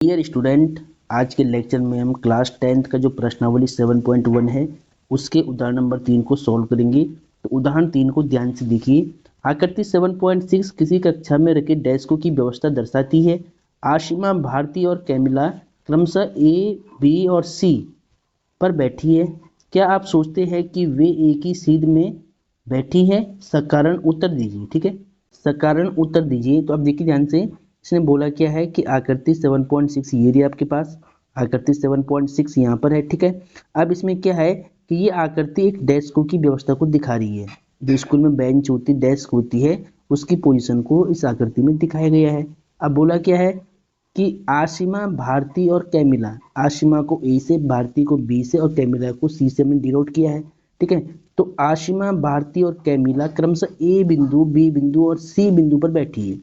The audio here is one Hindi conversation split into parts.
डियर स्टूडेंट, आज के लेक्चर में हम क्लास 10th का जो प्रश्नावली 7.1 है उसके उदाहरण नंबर 3 को सॉल्व करेंगे। तो उदाहरण 3 को ध्यान से देखिए। आकृति 7.6 किसी कक्षा में रखे डेस्कों की व्यवस्था दर्शाती है। आशिमा, भारती और कैमिला क्रमशः ए, बी और सी पर बैठी है। क्या आप सोचते हैं कि वे एक ही सीध में बैठी है? सकारण उत्तर दीजिए। ठीक है, सकारण उत्तर दीजिए। तो अब देखिए ध्यान से, इसने बोला क्या है कि आकृति 7.6 ये रही आपके पास, आकृति 7.6 यहाँ पर है। ठीक है, अब इसमें क्या है कि ये आकृति एक डेस्कों की व्यवस्था को दिखा रही है। जो स्कूल में बेंच होती, डेस्क होती है, उसकी पोजीशन को इस आकृति में दिखाया गया है। अब बोला क्या है कि आशिमा, भारती और कैमिला, आशिमा को ए से, भारती को बी से और कैमिला को सी से हमने डिनोट किया है। ठीक है, तो आशिमा, भारती और कैमिला क्रमशः ए बिंदु, बी बिंदु और सी बिंदु पर बैठी है।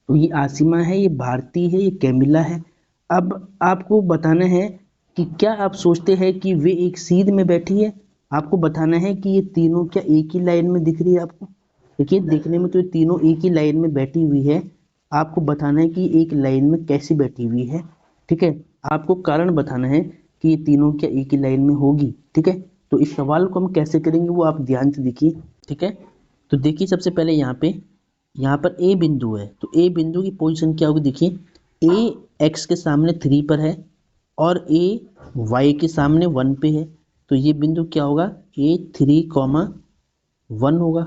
तो ये आसिमा है, ये भारती है, ये कैमिला है। अब आपको बताना है कि क्या आप सोचते हैं कि वे एक सीध में बैठी है। आपको बताना है कि ये तीनों क्या एक ही लाइन में दिख रही है आपको। देखिए, देखने में तो ये तीनों एक ही लाइन में बैठी हुई है। आपको बताना है कि एक लाइन में कैसी बैठी हुई है। ठीक है, आपको कारण बताना है कि ये तीनों क्या एक ही लाइन में होगी। ठीक है, तो इस सवाल को हम कैसे करेंगे वो आप ध्यान से देखिए। ठीक है, तो देखिए सबसे पहले यहाँ पर ए बिंदु है, तो ए बिंदु की पोजीशन क्या होगी। देखिए, ए एक्स के सामने 3 पर है और ए वाई के सामने 1 पे है। तो ये बिंदु क्या होगा, ए 3,1 होगा।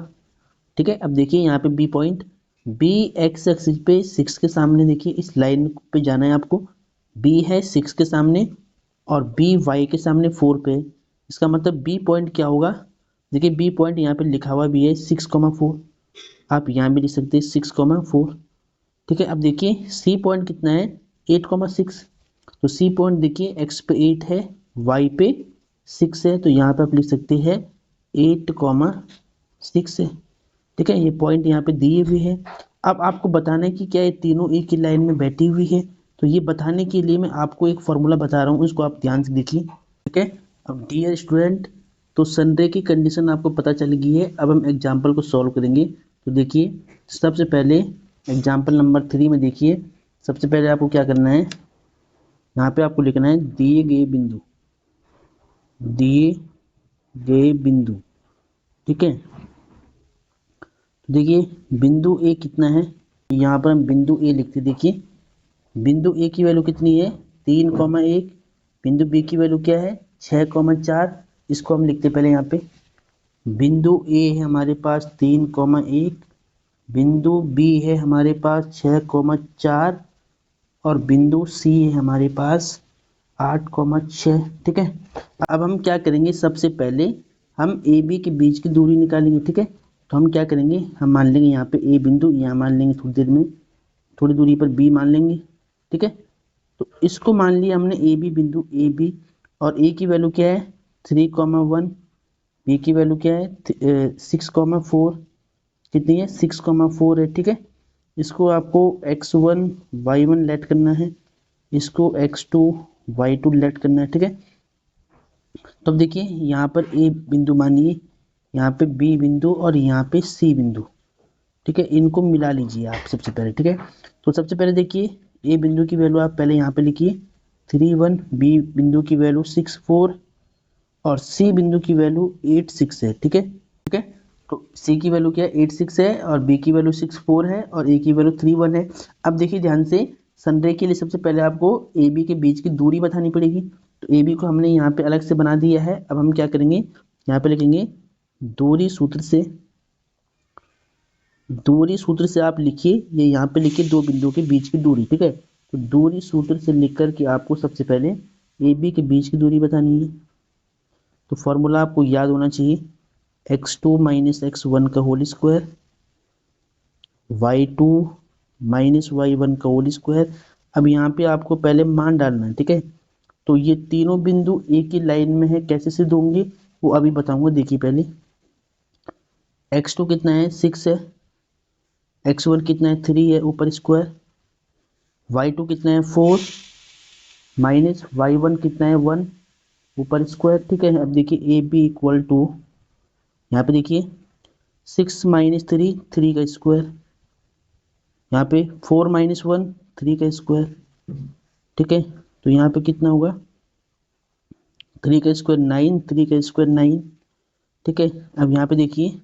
ठीक है, अब देखिए यहाँ पे B point, B X axis पे 6 के सामने, देखिए इस लाइन पे जाना है आपको। बी है 6 के सामने और बी वाई के सामने 4 पे है। इसका मतलब बी पॉइंट क्या होगा। देखिए बी पॉइंट यहाँ पे लिखा हुआ भी है 6,4, आप यहाँ भी लिख सकते हैं 6,4। ठीक है, अब देखिए सी पॉइंट कितना है, 8,6। तो सी पॉइंट देखिए एक्स पे 8 है, वाई पे 6 है, तो यहाँ पे आप लिख सकते हैं 8,6 है। ठीक है, ये पॉइंट यहाँ पे दिए हुए हैं। अब आपको बताना है कि क्या ये तीनों एक ही लाइन में बैठी हुई है। तो ये बताने के लिए मैं आपको एक फॉर्मूला बता रहा हूँ, इसको आप ध्यान से देखिए। ठीक है, अब डियर स्टूडेंट, तो सनरे की कंडीशन आपको पता चल गई है। अब हम एग्जाम्पल को सॉल्व करेंगे। तो देखिए सबसे पहले एग्जाम्पल नंबर 3 में देखिए, सबसे पहले आपको क्या करना है, यहाँ पे आपको लिखना है दिए गए बिंदु, दिए गए बिंदु। ठीक है, तो देखिए बिंदु ए कितना है, यहाँ पर हम बिंदु ए लिखते। देखिए बिंदु ए की वैल्यू कितनी है, 3,1। बिंदु बी की वैल्यू क्या है, 6,4। इसको हम लिखते पहले यहाँ पे। बिंदु ए है हमारे पास 3,1, बिंदु बी है हमारे पास 6,4 और बिंदु सी है हमारे पास 8,6। ठीक है, अब हम क्या करेंगे, सबसे पहले हम ए बी के बीच की दूरी निकालेंगे। ठीक है, तो हम क्या करेंगे, हम मान लेंगे यहाँ पे ए बिंदु, यहाँ मान लेंगे थोड़ी देर में, थोड़ी दूरी पर बी मान लेंगे। ठीक है, तो इसको मान लिया हमने ए बी बिंदु, ए बी, और ए की वैल्यू क्या है 3,1, बी की वैल्यू क्या है 6,4, कितनी है 6,4 है। ठीक है, इसको आपको x1 y1 लेट करना है, इसको x2 y2 लेट करना है। ठीक है, तो अब देखिए यहाँ पर ए बिंदु मानिए, यहाँ पे बी बिंदु और यहाँ पे सी बिंदु। ठीक है, इनको मिला लीजिए आप सबसे पहले। ठीक है, तो सबसे पहले देखिए ए बिंदु की वैल्यू आप पहले यहाँ पे लिखिए 3,1, बी बिंदु की वैल्यू 6,4 और सी बिंदु की वैल्यू 8,6 है। ठीक है, ठीक है, तो सी की वैल्यू क्या है 8,6 है और बी की वैल्यू 6,4 है और ए की वैल्यू 3,1 है। अब देखिए ध्यान से, संडे के लिए सबसे पहले आपको ए बी के बीच की दूरी बतानी पड़ेगी। तो ए बी को हमने यहाँ पे अलग से बना दिया है। अब हम क्या करेंगे, यहाँ पे लिखेंगे दूरी सूत्र से, दूरी सूत्र से आप लिखिए, ये यहाँ पे लिखिए दो बिंदुओं के बीच की दूरी। ठीक है, तो दूरी सूत्र से लिख कर के आपको सबसे पहले ए बी के बीच की दूरी बतानी है। तो फॉर्मूला आपको याद होना चाहिए, x2 माइनस x1 का whole square, y2 minus y1 का होल स्क्वायर। अब यहाँ पे आपको पहले मान डालना है। ठीक है, तो ये तीनों बिंदु एक ही लाइन में है, कैसे सिद्ध होंगे वो अभी बताऊंगा। देखिए पहले x2 कितना है 6 है, x1 कितना है 3 है ऊपर स्क्वायर, y2 कितना है 4 माइनस y1 कितना है 1 ऊपर स्क्वायर। ठीक है, अब देखिए ए बी इक्वल टू, यहाँ पे देखिए 6 माइनस 3 3 का स्क्वायर, यहाँ पे 4 माइनस 1 3 का स्क्वायर। ठीक है, तो यहाँ पे कितना होगा 3 का स्क्वायर 9, 3 का स्क्वायर 9। ठीक है, अब यहाँ पे देखिए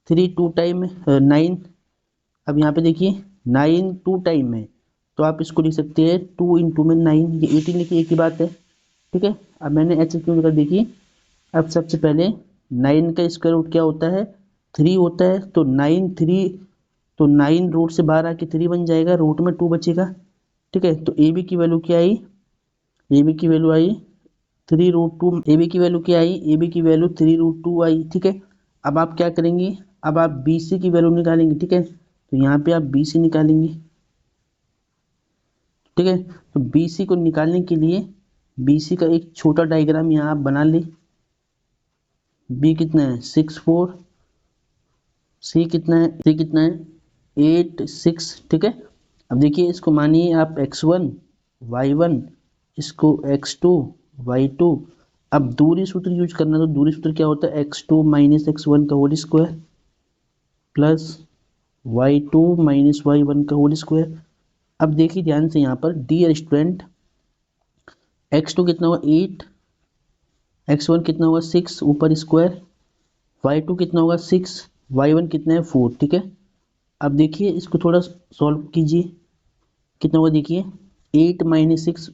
3 टू टाइम 9। अब यहाँ पे देखिए 9 टू टाइम है, तो आप इसको लिख सकते हैं 2 इंटू में 9, ये 18 लिखिए, एक ही बात है। ठीक है, अब मैंने ऐसे क्यों कर देखिए। अब सबसे पहले 9 का स्क्वायर रूट क्या होता है 3 होता है, तो 9 3, तो 9 रूट से बाहर आके 3 बन जाएगा, रूट में 2 बचेगा। ठीक है, तो ए बी की वैल्यू क्या आई, ए बी की वैल्यू आई 3 रूट 2। ए बी की वैल्यू क्या आई, ए बी की वैल्यू 3 रूट 2 आई। ठीक है, अब आप क्या करेंगे, अब आप बी सी की वैल्यू निकालेंगे। ठीक है, तो यहाँ पे आप बी सी निकालेंगे। ठीक है, तो बी सी को निकालने के लिए बी सी का एक छोटा डायग्राम यहाँ आप बना ले। बी कितना है 6 4, सी कितना है, सी कितना है 8 6। ठीक है, अब देखिए इसको मानिए आप x1 y1, इसको x2 y2। अब दूरी सूत्र यूज करना, तो दूरी सूत्र क्या होता है x2 माइनस x1 का whole square plus y2 minus y1 का होल स्क्वायर। अब देखिए ध्यान से यहाँ पर डियर स्टूडेंट, x2 कितना होगा 8, x1 कितना होगा 6 ऊपर स्क्वायर, y2 कितना होगा 6, y1 कितना है 4। ठीक है, अब देखिए इसको थोड़ा सॉल्व कीजिए, कितना होगा देखिए 8 माइनस 6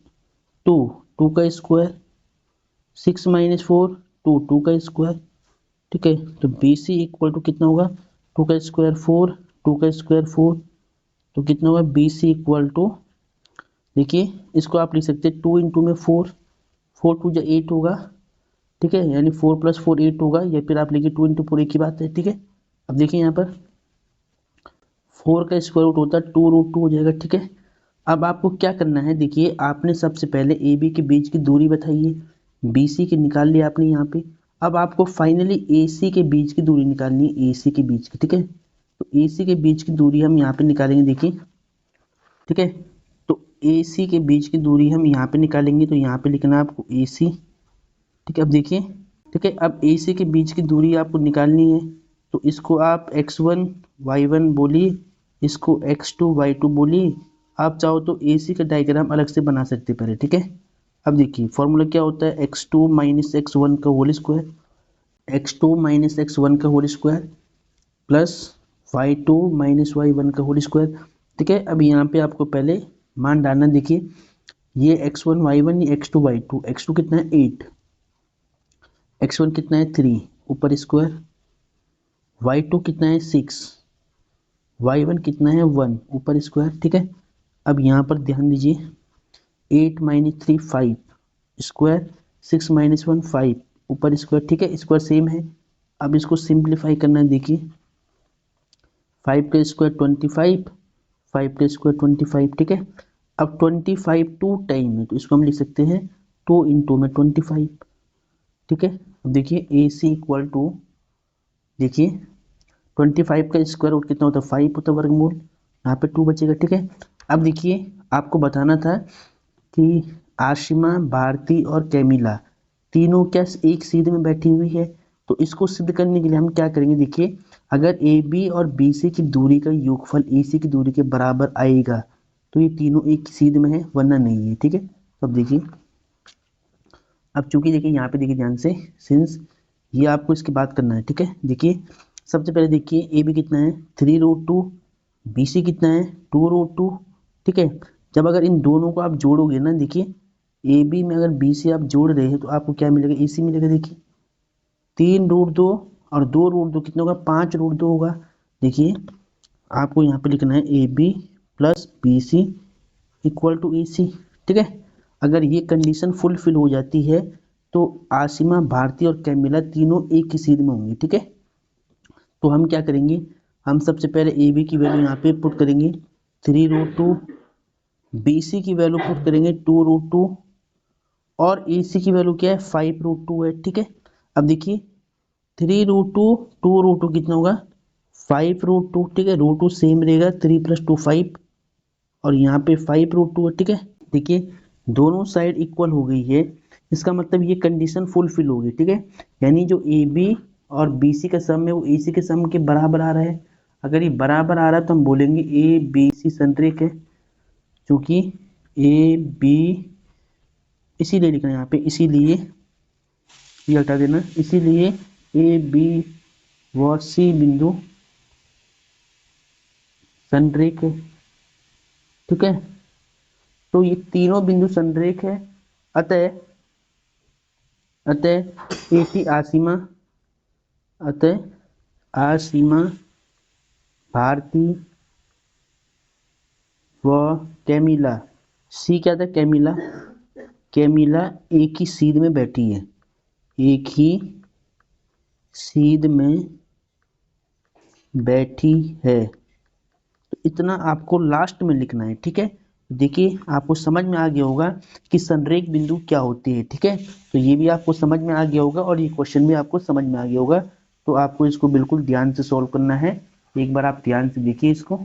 2, 2 का स्क्वायर, 6 माइनस 4 2, 2 का स्क्वायर। ठीक है, तो बी सी इक्वल टू कितना होगा 2 का स्क्वायर 4, 2 का स्क्वायर 4, तो कितना होगा बी सी इक्वल टू, देखिए इसको आप लिख सकते हैं 2 इंटू में 4, 4 टू जो 8 होगा। ठीक है, यानी 4 प्लस 4 8 होगा, या फिर आप लिखिए 2 इंटू 4, एक ही बात है। ठीक है, अब देखिए यहाँ पर 4 का स्क्वायर रूट होता है 2 रूट 2 हो जाएगा। ठीक है, अब आपको क्या करना है, देखिए आपने सबसे पहले ए बी के बीच की दूरी बताइए, बी सी की निकाल लिया आपने यहाँ पे। अब आपको फाइनली ए सी के बीच की दूरी निकालनी है, ए सी के बीच की। ठीक है, तो ए सी के बीच की दूरी हम यहाँ पे निकालेंगे, देखिए। ठीक है, तो ए सी के बीच की दूरी हम यहाँ पे निकालेंगे, तो यहाँ पे लिखना है आपको ए सी। ठीक है, अब देखिए, ठीक है, अब ए सी के बीच की दूरी आपको निकालनी है, तो इसको आप x1 y1 बोलिए, इसको x2 y2 बोलिए। आप चाहो तो ए सी का डायग्राम अलग से बना सकते पहले। ठीक है, अब देखिए फॉर्मूला क्या होता है x2 माइनस x1 का whole square, x2 minus x1 का whole square plus y2 minus y1 का होल स्क्वायर। ठीक है, अब यहाँ पे आपको पहले मान डालना, देखिए ये x1 y1, ये x2 y2, x2 कितना है 8, x1 कितना है 3 ऊपर स्क्वायर, y2 कितना है 6, y1 कितना है 1 ऊपर स्क्वायर। ठीक है, अब यहाँ पर ध्यान दीजिए 8 माइनस 3 5 स्क्वायर, 6 माइनस 1 5 ऊपर स्क्वायर। ठीक है, स्क्वायर सेम है। अब इसको सिंप्लीफाई करना है, देखिए 5 का स्क्वायर 25, 5 का स्क्वायर 25। ठीक है, अब 25 टू टाइम है, तो इसको हम लिख सकते हैं 2 इंटू में 25। ठीक है, अब देखिए ए सी इक्वल टू, देखिए 25 का स्क्वायर रूट कितना होता है 5 होता है वर्गमूल, यहाँ पे 2 बचेगा। ठीक है, अब देखिए आपको बताना था कि आशिमा, भारती और कैमिला तीनों क्या एक सीध में बैठी हुई है, तो इसको सिद्ध करने के लिए हम क्या करेंगे, देखिए अगर ए बी और बी सी की दूरी का योगफल ए सी की दूरी के बराबर आएगा, तो ये तीनों एक सीध में है, वरना नहीं है। ठीक है, तो अब देखिए, अब चूंकि देखिए यहाँ पे देखिए ध्यान से, सिंस ये आपको इसकी बात करना है। ठीक है, देखिए सबसे पहले देखिए ए बी कितना है 3 रूट 2, बी सी कितना है 2 रूट 2। ठीक है, जब अगर इन दोनों को आप जोड़ोगे ना, देखिए ए बी में अगर बी सी आप जोड़ रहे हैं, तो आपको क्या मिलेगा ए सी मिलेगा। देखिए 3 रूट 2 और 2 रूट 2 कितना होगा 5 रूट 2 होगा। देखिए आपको यहाँ पे लिखना है A B plus B C equal to A C. ठीक है, अगर ये कंडीशन फुलफिल हो जाती है, तो आसिमा, भारती और कैमिला तीनों एक ही सीध में होंगे। ठीक है, तो हम क्या करेंगे, हम सबसे पहले ए बी की वैल्यू यहाँ पे पुट करेंगे 3 रूट 2, बी सी की वैल्यू पुट करेंगे 2 रूट 2, और ए सी की वैल्यू क्या है 5 रूट 2 है। ठीक है, अब देखिए 3 रूट 2, 2 रूट 2 कितना होगा 5 रूट 2। ठीक है, रूट 2 सेम रहेगा, 3 प्लस 2 5, और यहाँ पे 5 रूट 2 है। ठीक है, देखिए दोनों साइड इक्वल हो गई है, इसका मतलब ये कंडीशन फुलफिल होगी। ठीक है, यानी जो ए बी और बी सी का सम है वो ए सी के सम के बराबर आ रहा है। अगर ये बराबर आ रहा है तो हम बोलेंगे ए बी सी संरेख है, क्योंकि ए बी, इसीलिए लिखना है यहाँ पे, इसीलिए ये हटा देना, इसीलिए ए बी व सी बिंदु संरेख है। ठीक है, तो ये तीनों बिंदु संरेख है। अतः अतः ए की आसीमा, अतः आसीमा भारती व कैमिला, सी क्या था, कैमिला, कैमिला एक ही सीध में बैठी है, एक ही सीध में बैठी है। तो इतना आपको लास्ट में लिखना है। ठीक है, देखिए आपको समझ में आ गया होगा कि संरेख बिंदु क्या होते हैं। ठीक है, तो ये भी आपको समझ में आ गया होगा और ये क्वेश्चन भी आपको समझ में आ गया होगा। तो आपको इसको बिल्कुल ध्यान से सॉल्व करना है। एक बार आप ध्यान से देखिए इसको।